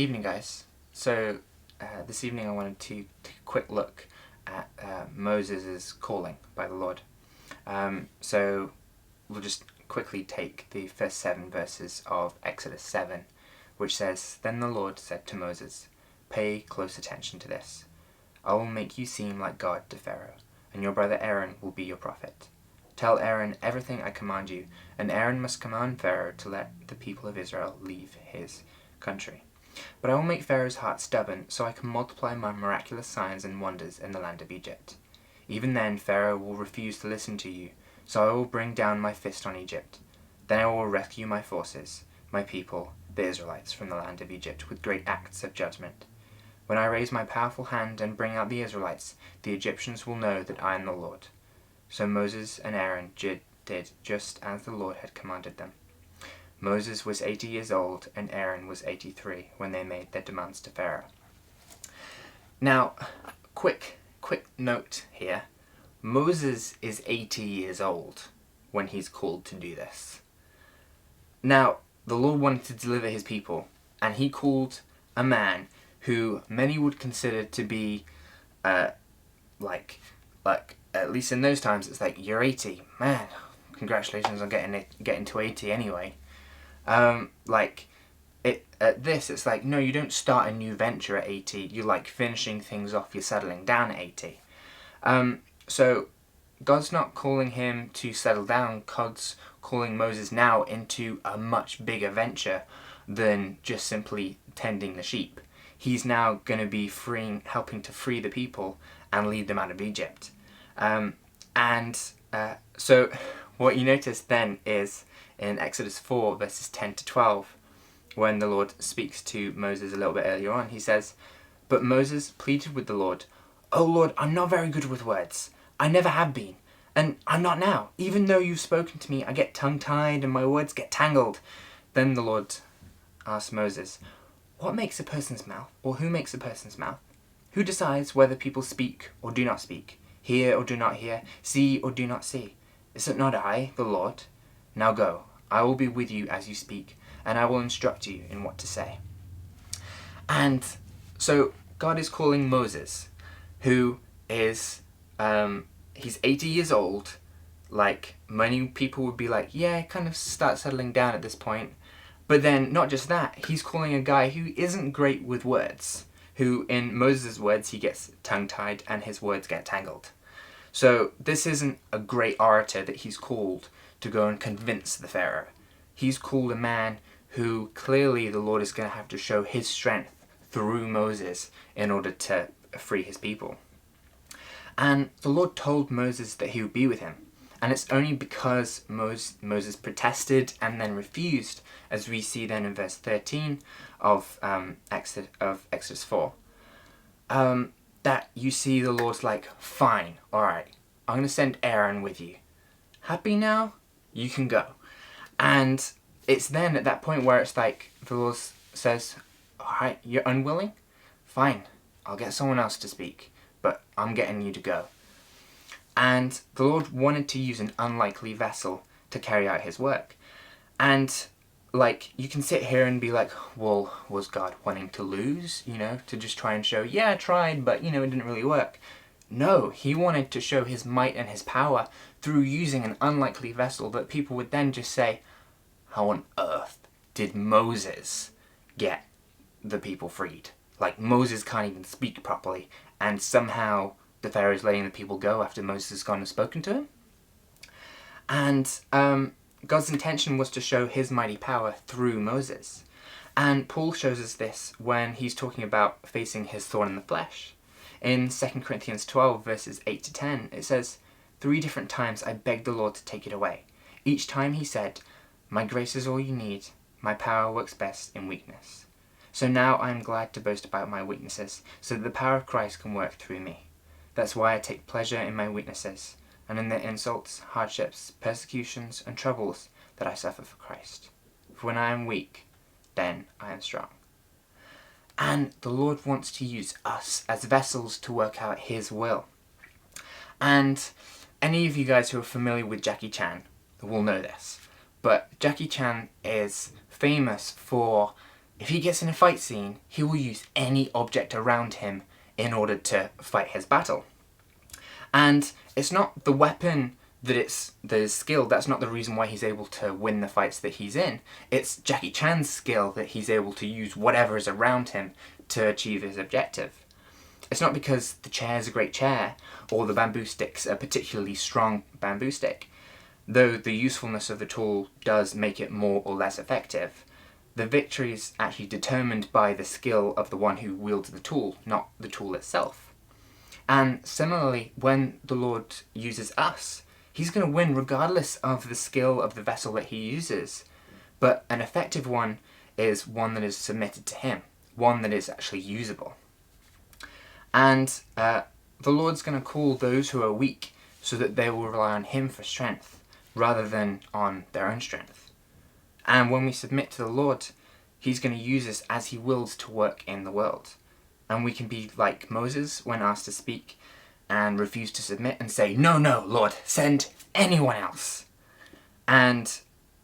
Evening, guys. So, this evening I wanted to take a quick look at Moses' calling by the Lord. So, we'll just quickly take the first 7 verses of Exodus 7, which says, "Then the Lord said to Moses, 'Pay close attention to this. I will make you seem like God to Pharaoh, and your brother Aaron will be your prophet. Tell Aaron everything I command you, and Aaron must command Pharaoh to let the people of Israel leave his country. But I will make Pharaoh's heart stubborn, so I can multiply my miraculous signs and wonders in the land of Egypt. Even then Pharaoh will refuse to listen to you, so I will bring down my fist on Egypt. Then I will rescue my forces, my people, the Israelites, from the land of Egypt with great acts of judgment. When I raise my powerful hand and bring out the Israelites, the Egyptians will know that I am the Lord.' So Moses and Aaron did just as the Lord had commanded them. Moses was 80 years old and Aaron was 83 when they made their demands to Pharaoh." Now, quick note here. Moses is 80 years old when he's called to do this. Now, the Lord wanted to deliver his people, and he called a man who many would consider to be, like, at least in those times, it's like, you're 80, man, congratulations on getting to 80 anyway. It's like, no, you don't start a new venture at 80, you're like finishing things off, you're settling down at 80. So God's not calling him to settle down, God's calling Moses now into a much bigger venture than just simply tending the sheep. He's now going to be helping to free the people and lead them out of Egypt. So what you notice then is in Exodus 4 verses 10 to 12, when the Lord speaks to Moses a little bit earlier on, he says, "But Moses pleaded with the Lord, 'Oh Lord, I'm not very good with words. I never have been, and I'm not now. Even though you've spoken to me, I get tongue-tied and my words get tangled.' Then the Lord asked Moses, 'What makes a person's mouth, or who makes a person's mouth? Who decides whether people speak or do not speak, hear or do not hear, see or do not see? Is it not I, the Lord? Now go, I will be with you as you speak, and I will instruct you in what to say.'" And so God is calling Moses, who is, he's 80 years old. Like, many people would be like, yeah, kind of start settling down at this point. But then, not just that, he's calling a guy who isn't great with words, who, in Moses' words, he gets tongue-tied and his words get tangled. So this isn't a great orator that he's called to go and convince the Pharaoh. He's called a man who clearly the Lord is going to have to show his strength through Moses in order to free his people. And the Lord told Moses that he would be with him. And it's only because Moses protested and then refused, as we see then in verse 13 of Exodus 4, that you see the Lord's like, "Fine, alright, I'm going to send Aaron with you. Happy now? You can go." And it's then at that point where it's like, the Lord says, "Alright, you're unwilling? Fine, I'll get someone else to speak, but I'm getting you to go." And the Lord wanted to use an unlikely vessel to carry out his work. And like, you can sit here and be like, well, was God wanting to lose, to just try and show, yeah, I tried, but, it didn't really work. No, he wanted to show his might and his power through using an unlikely vessel that people would then just say, how on earth did Moses get the people freed? Like, Moses can't even speak properly, and somehow the Pharaoh is letting the people go after Moses has gone and spoken to him. And God's intention was to show his mighty power through Moses. And Paul shows us this when he's talking about facing his thorn in the flesh. In 2 Corinthians 12 verses 8 to 10, it says, "3 different times I begged the Lord to take it away. Each time he said, 'My grace is all you need. My power works best in weakness.' So now I am glad to boast about my weaknesses, so that the power of Christ can work through me. That's why I take pleasure in my weaknesses, and in the insults, hardships, persecutions, and troubles that I suffer for Christ. For when I am weak, then I am strong." And the Lord wants to use us as vessels to work out his will. And any of you guys who are familiar with Jackie Chan will know this. But Jackie Chan is famous for if he gets in a fight scene, he will use any object around him in order to fight his battle. And it's not the weapon that is skill, that's not the reason why he's able to win the fights that he's in. It's Jackie Chan's skill that he's able to use whatever is around him to achieve his objective. It's not because the chair is a great chair or the bamboo stick's a particularly strong bamboo stick, though the usefulness of the tool does make it more or less effective. The victory is actually determined by the skill of the one who wields the tool, not the tool itself. And similarly, when the Lord uses us, he's going to win regardless of the skill of the vessel that he uses. But an effective one is one that is submitted to him, one that is actually usable. And the Lord's going to call those who are weak so that they will rely on him for strength rather than on their own strength. And when we submit to the Lord, he's going to use us as he wills to work in the world. And we can be like Moses when asked to speak and refuse to submit and say, "No, no, Lord, send anyone else." And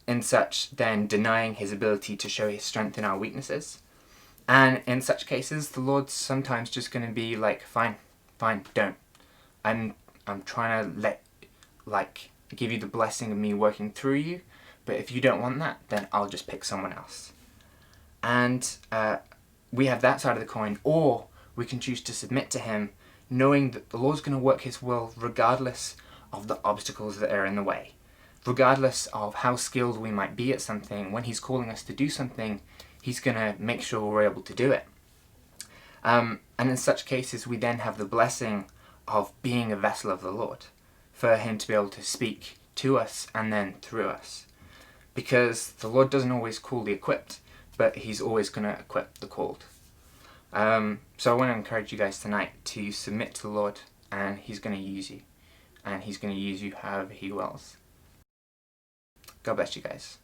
in such, then denying his ability to show his strength in our weaknesses. And in such cases, the Lord's sometimes just going to be like, fine, don't. I'm trying to give you the blessing of me working through you, but if you don't want that, then I'll just pick someone else. And we have that side of the coin, or we can choose to submit to him, knowing that the Lord's going to work his will regardless of the obstacles that are in the way. Regardless of how skilled we might be at something, when he's calling us to do something, he's going to make sure we're able to do it. And in such cases, we then have the blessing of being a vessel of the Lord, for him to be able to speak to us and then through us. Because the Lord doesn't always call the equipped, but he's always going to equip the called. So I want to encourage you guys tonight to submit to the Lord, and he's going to use you. And he's going to use you however he wills. God bless you guys.